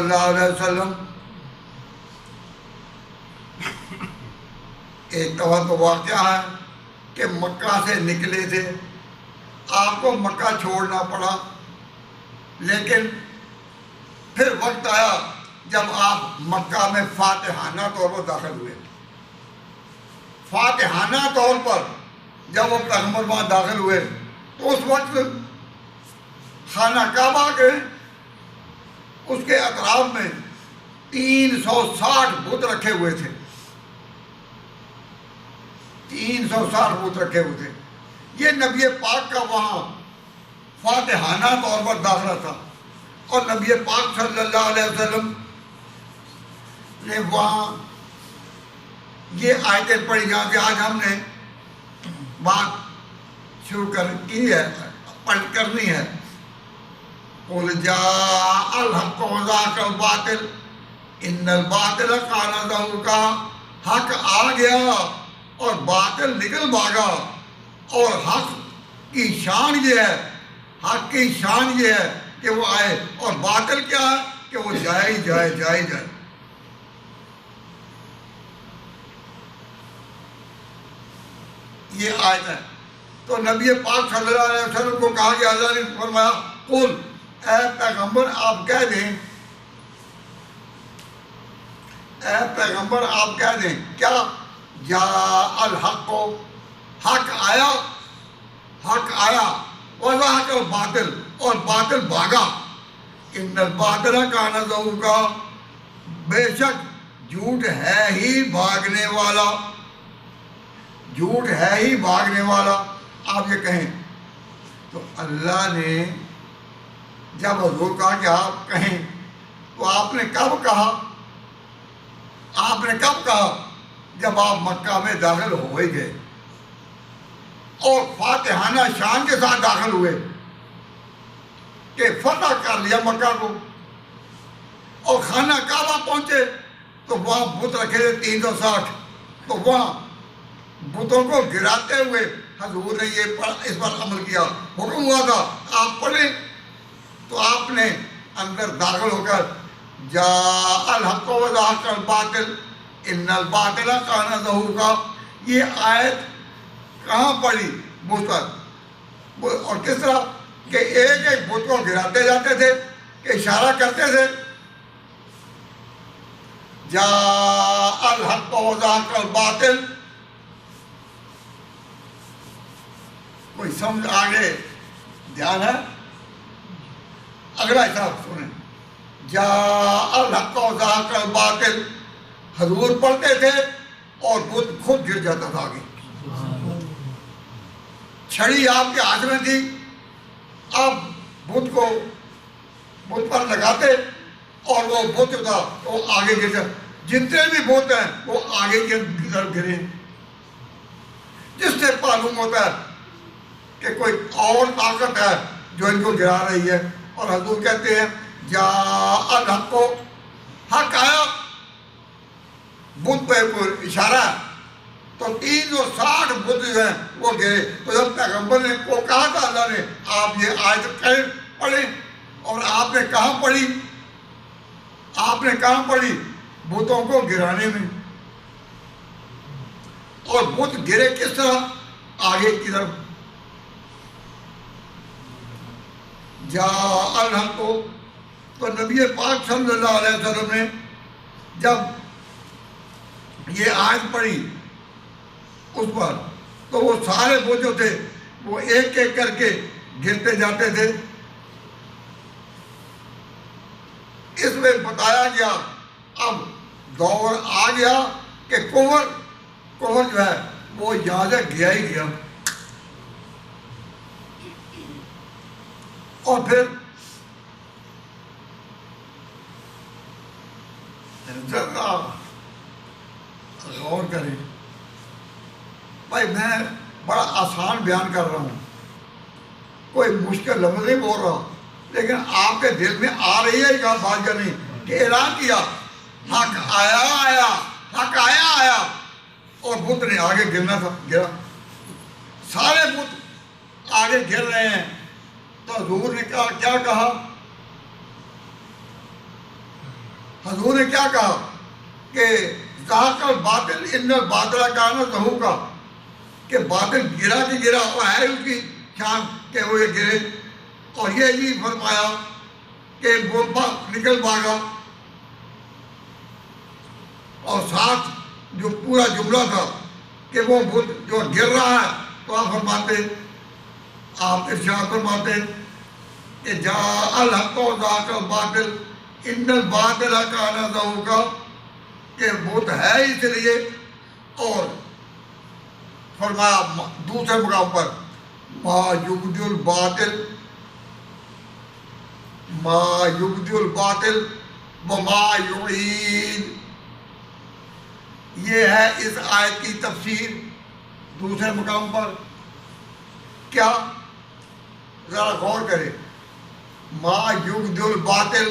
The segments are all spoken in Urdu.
اللہ علیہ وسلم ایک دفعہ تو واقعہ ہے کہ مکہ سے نکلے تھے، آپ کو مکہ چھوڑنا پڑا، لیکن پھر وقت آیا جب آپ مکہ میں فاتحانہ طور پر داخل ہوئے۔ فاتحانہ طور پر جب وہ پیغمبر وہاں داخل ہوئے تو اس وقت خانہ کعبہ کے اس کے اطراف میں 360 بت رکھے ہوئے تھے، 360 بت رکھے ہوئے تھے۔ یہ نبی پاک کا وہاں فاتحانہ طور پر داخلہ تھا، اور نبی پاک صلی اللہ علیہ وسلم نے وہاں یہ آیتیں پڑھی جہاں سے آج ہم نے بات شروع کی ہے، کرنی ہے۔ قُلْ جَاءَ الْحَقُّ وَزَهَقَ الْبَاطِلُ إِنَّ الْبَاطِلَ كَانَ زَهُوقًا۔ حق آ گیا اور باطل نکل بھاگا، اور حق کی شان یہ ہے، حق کی شان یہ ہے کہ وہ آئے، اور باطل کیا ہے کہ وہ جائے ہی جائے، جائے ہی جائے۔ یہ آیت ہے۔ تو نبی پاک صلی اللہ علیہ وسلم کو کہا کہ حضرت نے فرمایا قل، اے پیغمبر آپ کہہ دیں، اے پیغمبر آپ کہہ دیں کیا؟ جاء الحق، حق آیا، حق آیا، وزہق الباطل، اور باطل بھاگا۔ ان الباطل کان زہوقا، بے شک جھوٹ ہے ہی بھاگنے والا، جھوٹ ہے ہی بھاگنے والا۔ آپ یہ کہیں تو اللہ نے جب حضور کہا کہ آپ کہیں، تو آپ نے کب کہا؟ آپ نے کب کہا؟ جب آپ مکہ میں داخل ہو ہی گئے اور فاتحانہ شان کے ساتھ داخل ہوئے کہ فتح کر لیا مکہ کو، اور خانہ کعبہ پہنچے تو وہاں بت رکھے تھے 360، تو وہاں بتوں کو گراتے ہوئے حضور نے اس پر عمل کیا، حکم ہوا تھا آپ پڑھیں، تو آپ نے اندر داخل ہو کر جاء الحق وزہق الباطل ان الباطل کان زہوقا، یہ آیت کہاں پڑھی؟ مجھ پر، اور کس طرح کہ ایک ایک بت کو گراتے جاتے تھے کہ اشارہ کرتے تھے جاء الحق وزہق الباطل۔ کوئی سمجھ آگے دھیان ہے؟ اگلا حساب سنیں، جاء الحق وزہق الباطل، حضور پڑھتے تھے اور بت خود گر جاتا تھا آگے، چھڑی آپ کے ہاتھ میں تھی، آپ بت کو بت پر لگاتے اور وہ بت تھا وہ آگے گر جاتا، جتنے بھی بت ہیں وہ آگے کی طرف گرے، جس سے معلوم ہوتا ہے کہ کوئی اور طاقت ہے جو ان کو گرا رہی ہے۔ اور حضور کہتے ہیں جاء الحق، حق آیا، بت پہ کوئی اشارہ ہے، تو 360 بت جو ہیں وہ گرے۔ تو جب پیغمبر نے کو کہا تھا اللہ نے آپ یہ آیت پڑھیں، اور آپ نے کہاں پڑھی؟ آپ نے کہاں پڑھی؟ بتوں کو گرانے میں۔ اور بت گرے کس طرح؟ آگے کی طرف۔ جاء الحق، تو نبی پاک صلی اللہ علیہ وسلم نے جب یہ آیت پڑھی اس پر، تو وہ سارے وہ جو تھے وہ ایک ایک کر کے گرتے جاتے تھے۔ اس میں بتایا گیا اب دور آ گیا کہ کفر جو ہے وہ یہاں سے گیا ہی گیا، اور پھر غور کریں بھائی، میں بڑا آسان بیان کر رہا ہوں، کوئی مشکل لفظ نہیں بول رہا، لیکن آپ کے دل میں آ رہی ہے کہ بات یا نہیں، کہ اعلان کیا حق آیا، حق آیا، اور بت نے آگے گرنا تھا، گرا، سارے بت آگے گر رہے ہیں۔ تو حضور نے کہا، کیا کہا؟ حضور نے کیا کہا کہ ذاق الباطل ان الباطل کان زہوقا، کہ باطل گرا کہ گرا، اور ہے اس کی شان کہ وہ یہ گرے، اور یہ جی فرمایا کہ وہ نکل بھاگا، اور ساتھ جو پورا جملہ تھا کہ وہ بت جو گر رہا ہے، تو آپ فرماتے، آپ ارشاد فرماتے کہ جاء الحق و ذاق الباطل ان الباطل کان زہوقا، کہ بت ہے اس لیے، اور فرمایا دوسرے مقام پر ما یبدی الباطل وما یعید، یہ ہے اس آیت کی تفسیر دوسرے مقام پر۔ کیا؟ ذرا غور کریں، ما یبدی الباطل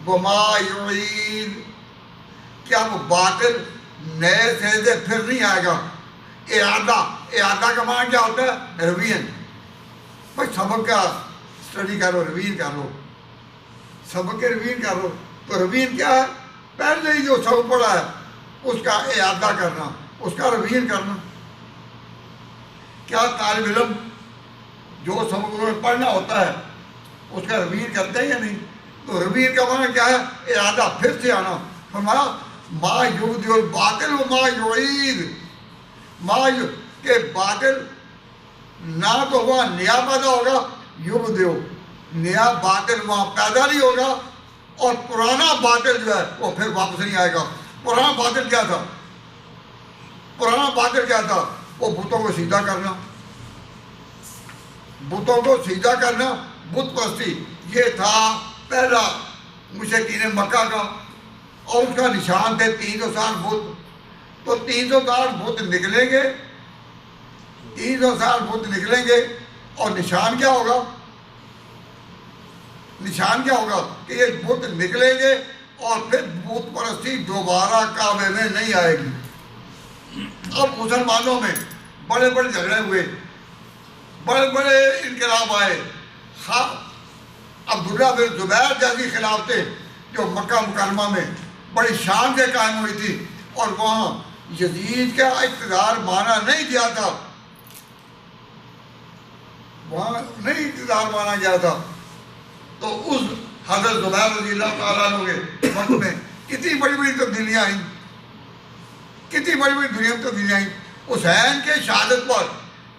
وما یعید، کیا وہ باطل نئے سرے سے پھر نہیں آئے گا؟ اعادہ کا معنی کیا ہوتا ہے؟ ریویژن۔ بھائی سبق کا اسٹڈی کرو، ریویژن کر لو، سبق کے ریویژن کر لو، تو ریویژن کیا ہے؟ پہلے ہی جو سبق پڑھا ہے اس کا اعادہ کرنا، اس کا ریویژن کرنا۔ کیا طالب علم جو سبق انہوں نے پڑھنا ہوتا ہے اس کا ریویژن کرتے ہیں یا نہیں؟ تو ریویژن کا معنی کیا ہے؟ اعادہ، پھر سے آنا۔ فرمایا ما یبدی الباطل وما یعید، کہ باطل نہ تو وہاں نیا پیدا ہوگا، یبدیو نیا باطل وہاں پیدا نہیں ہوگا، اور پرانا باطل جو ہے وہ پھر واپس نہیں آئے گا۔ پرانا باطل کیا تھا؟ پرانا باطل کیا تھا؟ وہ بتوں کو سیدھا کرنا، بتوں کو سیدھا کرنا، بت پرستی، یہ تھا پہلا مشرکین مکہ کا، اور اس کا نشان تھے 360 بت۔ تو 360 بت نکلیں گے، 360 بت نکلیں گے، اور نشان کیا ہوگا؟ نشان کیا ہوگا؟ کہ یہ بت نکلیں گے، اور پھر بت پرستی دوبارہ کعبے میں نہیں آئے گی۔ اب مسلمانوں میں بڑے بڑے جھگڑے ہوئے، بڑے بڑے انقلاب آئے، عبداللہ بن زبیر جیسی خلافتیں جو مکہ مکرمہ میں بڑی شان سے قائم ہوئی تھی، اور وہاں یزید کا اقتدار مانا نہیں گیا تھا، وہاں نہیں اقتدار مانا گیا تھا۔ تو اس حضرت زبیر رضی اللہ تعالیٰ عنہ کے وقت میں کتنی بڑی بڑی تبدیلیاں آئیں، کتنی بڑی بڑی دنیا میں تبدیلیاں آئیں۔ حسین کے شہادت پر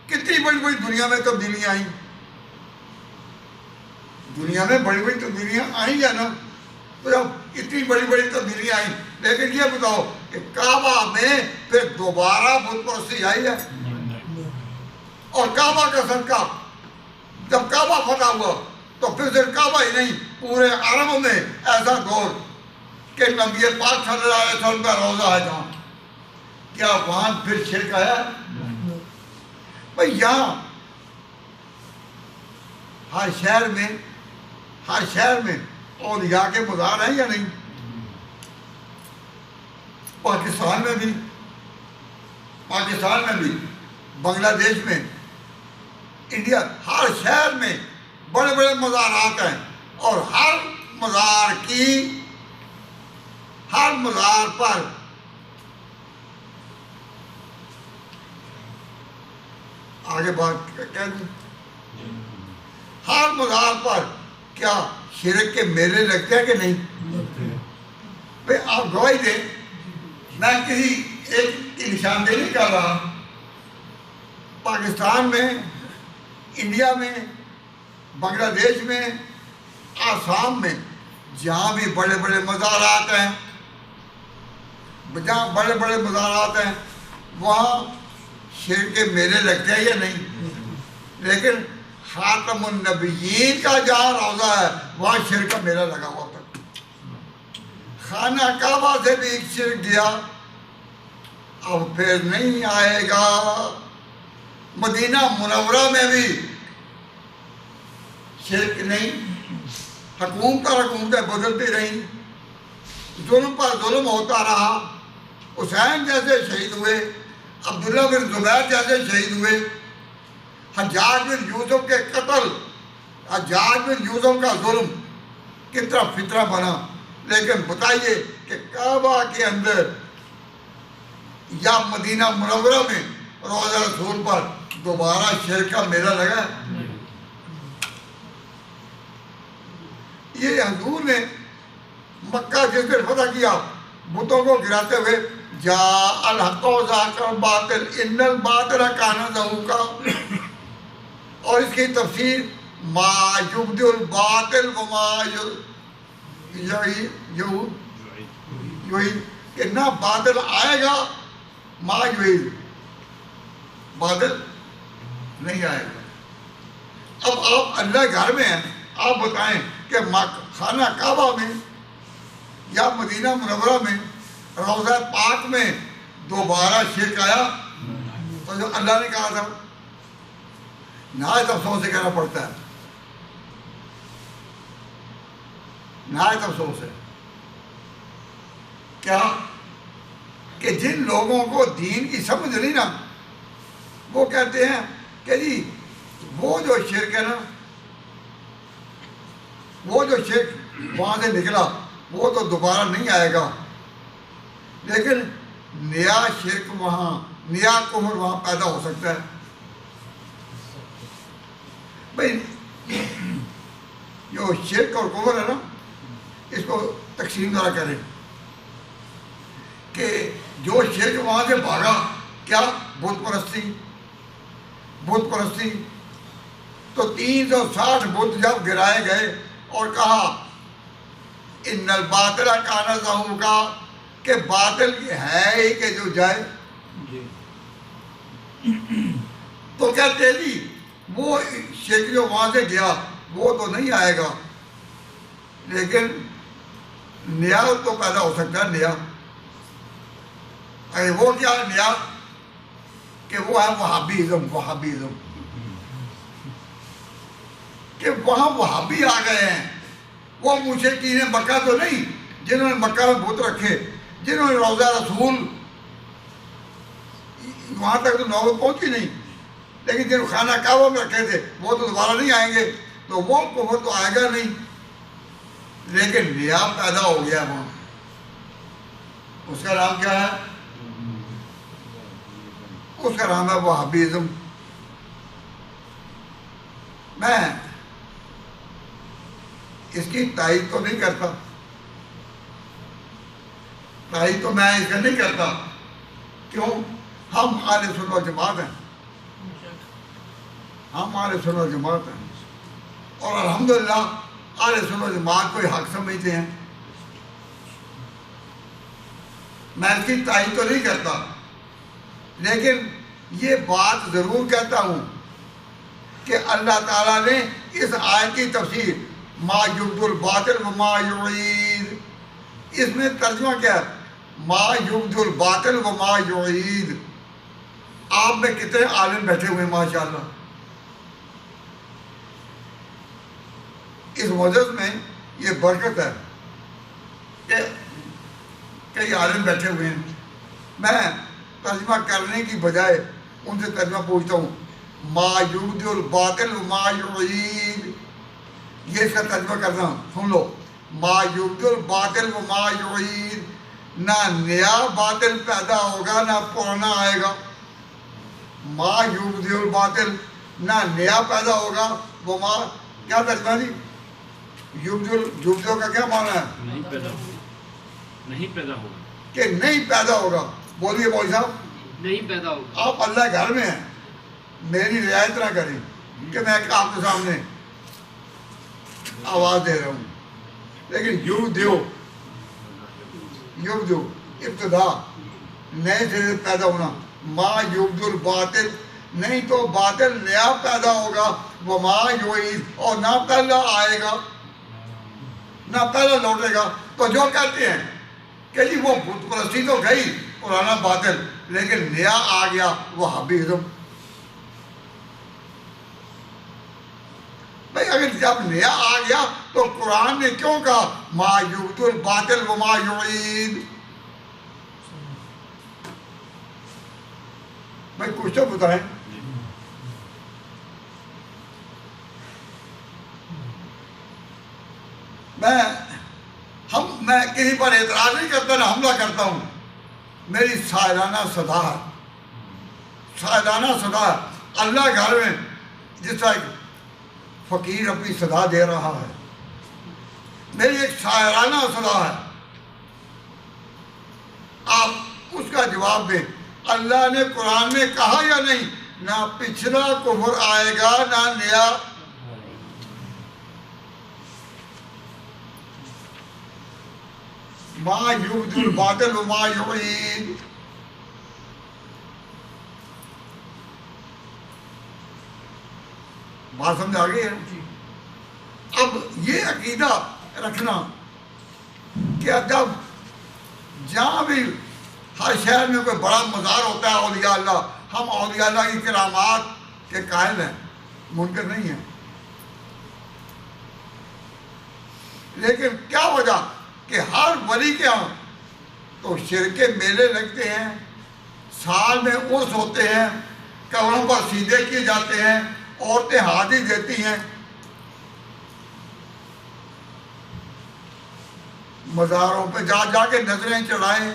کتنی بڑی بڑی دنیا میں تبدیلیاں آئیں، دنیا میں بڑی بڑی تبدیلیاں آئیں یا نا؟ تو جب اتنی بڑی بڑی تبدیلیاں آئیں، لیکن یہ بتاؤ کہ کعبہ میں پھر دوبارہ بت پرستی آئی ہے؟ اور کعبہ کا صدقہ، جب کعبہ فتح ہوا تو پھر صرف کعبہ ہی نہیں، پورے عرب میں ایسا دور کہ نبی پاک صلی اللہ علیہ وسلم کا روضہ ہے جہاں، کیا وہاں پھر شرک آیا؟ بھئی یہاں ہر شہر میں اولیاء کے مزار ہیں یا نہیں؟ پاکستان میں بھی، بنگلہ دیش میں، انڈیا، ہر شہر میں بڑے بڑے مزارات ہیں، اور ہر مزار پر آگے بات کہہ دوں، ہر مزار پر کیا شرک کے میلے لگتے ہیں کہ نہیں؟ بھئی آپ گواہی دیں، میں کسی ایک کی نشاندہی نہیں کر رہا، پاکستان میں، انڈیا میں، بنگلہ دیش میں، آسام میں، جہاں بھی بڑے بڑے مزارات ہیں، وہاں شرک کے میلے لگتے ہیں یا نہیں؟ لیکن خاتم النبیین کا جہاں روضہ ہے وہاں شرک کا میلہ لگا ہوا تھا۔ خانہ کعبہ سے بھی ایک شرک گیا، اب پھر نہیں آئے گا۔ مدینہ منورہ میں بھی شرک نہیں، حکومتیں بدلتی رہیں، ظلم پر ظلم ہوتا رہا، حسین جیسے شہید ہوئے، عبداللہ بن زبیر جیسے شہید ہوئے، حجاج بن یوسف کے قتل، حجاج بن یوسف کا ظلم، کتنا فتنہ بنا. لیکن بتائیے کہ کعبہ کے اندر یا مدینہ منورہ میں روضہ رسول پر دوبارہ شرک کا میلہ لگا ہے. یہ حضور نے مکہ جس نے فتح کیا بتوں کو گراتے ہوئے جاء الحق وزهق الباطل ان الباطل کان زہوقا، اور اس کی تفسیر ما یبدئ الباطل وما یعید، کہ نہ باطل آئے گا ما یعید، باطل نہیں آئے گا. اب آپ اللہ گھر میں ہیں، آپ بتائیں کہ خانہ کعبہ میں یا مدینہ منورہ میں روضہ پاک میں دوبارہ شرک آیا؟ تو جو اللہ نے کہا تھا نہایت افسوس سے کہنا پڑتا ہے، نہایت افسوس ہے کیا کہ جن لوگوں کو دین کی سمجھ نہیں نا، وہ کہتے ہیں کہ جی وہ جو شرک ہے نا، وہ جو شرک وہاں سے نکلا وہ تو دوبارہ نہیں آئے گا، لیکن نیا شرک وہاں، نیا کفر وہاں پیدا ہو سکتا ہے. بھائی جو شرک اور کفر ہے نا، اس کو تقسیم ذرا کریں کہ جو شرک وہاں سے بھاگا کیا؟ بت پرستی. بت پرستی تو 360 بت جب گرائے گئے اور کہا ان الباطل کان زہوقا، کہ باطل ہے ہی کہ جو جائے، تو کہتے جی وہ شرک جو وہاں سے گیا وہ تو نہیں آئے گا، لیکن نیا تو پیدا ہو سکتا ہے. نیا وہ کیا نیا؟ کہ وہ ہے وہابیزم. وہابیزم کہ وہاں وہابی آ گئے ہیں. وہ مشرکین مکہ تو نہیں جنہوں نے مکہ میں بت رکھے، جنہوں نے روضہ رسول وہاں تک تو نوبت پہنچی نہیں، لیکن جنہوں خانہ کعبہ میں رکھے تھے وہ تو دوبارہ نہیں آئیں گے، تو وہ کفر تو آئے گا نہیں، لیکن نیا پیدا ہو گیا وہاں. اس کا نام کیا ہے؟ اس کا نام ہے وہابیزم. میں اس کی تائید تو نہیں کرتا، تائید تو میں اس کا نہیں کرتا. کیوں؟ ہم اہل سنت و جماعت ہیں، ہم اہل سنت و جماعت ہیں، اور الحمدللہ اہل سنت و جماعت کو حق سمجھتے ہیں. میں اس کی تائید تو نہیں کرتا، لیکن یہ بات ضرور کہتا ہوں کہ اللہ تعالیٰ نے اس آیت کی تفسیر ما یبدئ الباطل وما یعید، اس میں ترجمہ کیا ہے؟ ما یبدئ الباطل وما یعید. آپ میں کتنے عالم بیٹھے ہوئے ہیں ماشاءاللہ. اس مجلس میں یہ برکت ہے کہ کئی عالم بیٹھے ہوئے ہیں. میں ترجمہ کرنے کی بجائے ان سے ترجمہ پوچھتا ہوں. ما یبدئ الباطل وما یعید، یہ اس کا ترجمہ کرنا سن لو. ما یبدئ الباطل وما یعید، نہ نیا باطل پیدا ہوگا نہ پرانا آئے گا. ما یبدئ الباطل، نہ نیا پیدا ہوگا. وما کیا ترجمہ جی؟ یبدئ کا کیا معنی ہے؟ نہیں پیدا ہوگا، نہیں پیدا ہوگا، کہ نہیں پیدا ہوگا. بولیے مولوی صاحب. نہیں پیدا ہوگا. آپ اللہ گھر میں ہیں، میری رعایت نہ کریں کہ میں آپ کے سامنے آواز دے رہا ہوں. لیکن یبدئ ابتدا، نئے سے پیدا ہونا. ما یبدئ الباطل، نہیں تو باطل نیا پیدا ہوگا. وما یعید، اور نہ پہلا آئے گا، نہ پہلا لوٹے گا. تو جو کہتے ہیں کہ جی وہ بت پرستی تو گئی، پرانا باطل، لیکن نیا آ گیا، وہابیزم. بھائی اگر جب نیا آ گیا تو قرآن نے کیوں کہا ما یبدئ الباطل وما یعید؟ بھائی کچھ تو بتائیں. میں کسی پر اعتراض نہیں کرتا نہ حملہ کرتا ہوں. میری سائرانہ صدا ہے، سائرانہ صدا ہے. اللہ گھر میں جس طرح فقیر اپنی صدا دے رہا ہے، میری ایک شاعرانہ صدا ہے. آپ اس کا جواب دیں. اللہ نے قرآن میں کہا یا نہیں، نہ پچھلا کفر آئے گا نہ نیا. ما یبدل الباطل وما یعید. بات سمجھ آ گئی ہے؟ اب یہ عقیدہ رکھنا کہ جب جہاں بھی ہر شہر میں کوئی بڑا مزار ہوتا ہے اولیاء اللہ، ہم اولیاء اللہ کی کرامات کے قائل ہیں، منکر نہیں ہیں. لیکن کیا وجہ کہ ہر ولی کے ہاں تو شرک کے میلے لگتے ہیں، سال میں عرس ہوتے ہیں، قبروں پر سیدھے کیے جاتے ہیں، عورتیں حاضری دیتی ہیں. مزاروں پہ جا جا کے نظریں چڑھائیں،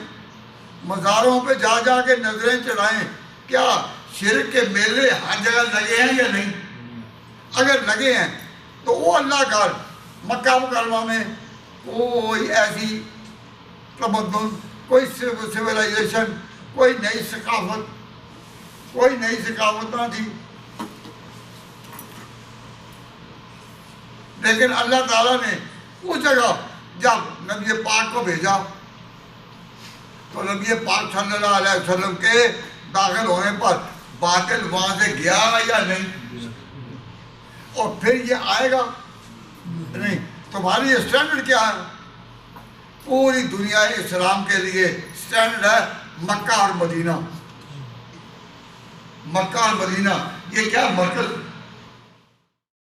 مزاروں پہ جا جا کے نظریں چڑھائیں. کیا شرک کے میلے ہر جگہ لگے ہیں یا نہیں؟ اگر لگے ہیں تو وہ اللہ کا مکہ مکرمہ میں کوئی ایسی تمدن، کوئی سویلائزیشن، کوئی نئی ثقافت نہ تھی. لیکن اللہ تعالیٰ نے اس جگہ جب نبی پاک کو بھیجا تو نبی پاک صلی اللہ علیہ وسلم کے داخل ہونے پر باطل وہاں سے گیا یا نہیں؟ اور پھر یہ آئے گا نہیں. تمہاری اسٹینڈرڈ کیا ہے؟ پوری دنیا اسلام کے لیے اسٹینڈرڈ ہے مکہ اور مدینہ. مکہ اور مدینہ یہ کیا مرکز